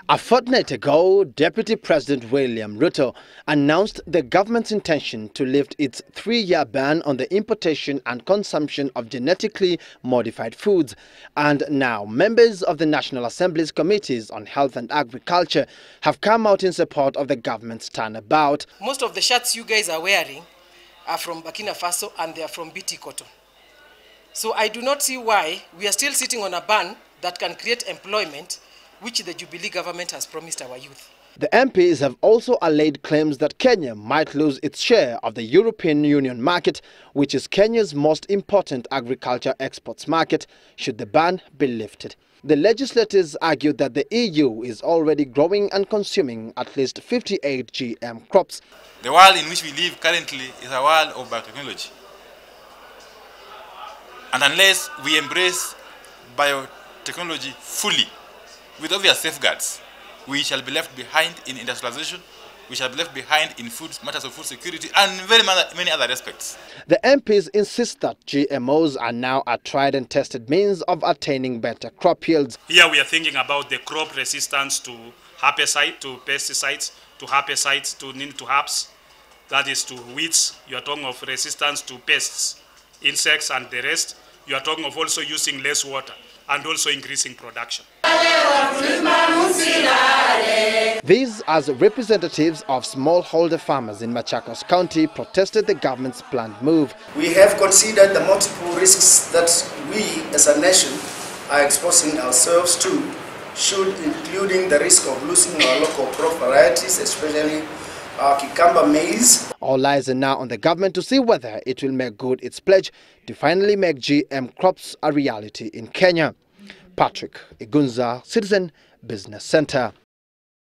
A fortnight ago, Deputy President William Ruto announced the government's intention to lift its 3-year ban on the importation and consumption of genetically modified foods. And now, members of the National Assembly's Committees on Health and Agriculture have come out in support of the government's turnabout. Most of the shirts you guys are wearing are from Burkina Faso and they are from BT Cotton. So I do not see why we are still sitting on a ban that can create employment which the Jubilee government has promised our youth. The MPs have also allayed claims that Kenya might lose its share of the European Union market, which is Kenya's most important agriculture exports market, should the ban be lifted. The legislators argued that the EU is already growing and consuming at least 58 GM crops. The world in which we live currently is a world of biotechnology. And unless we embrace biotechnology fully, with obvious safeguards, we shall be left behind in industrialization, we shall be left behind in matters of food security and many other aspects. The MPs insist that GMOs are now a tried and tested means of attaining better crop yields. Here we are thinking about the crop resistance to herbicide, to pesticides, to herbicides, to herbs, that is to weeds. You are talking of resistance to pests, insects and the rest. You are talking of also using less water and also increasing production. These, as representatives of smallholder farmers in Machakos County, protested the government's planned move. We have considered the multiple risks that we as a nation are exposing ourselves to, including the risk of losing our local crop varieties, especially our cucumber maize. All eyes are now on the government to see whether it will make good its pledge to finally make GM crops a reality in Kenya. Patrick Igunza, Citizen Business Center.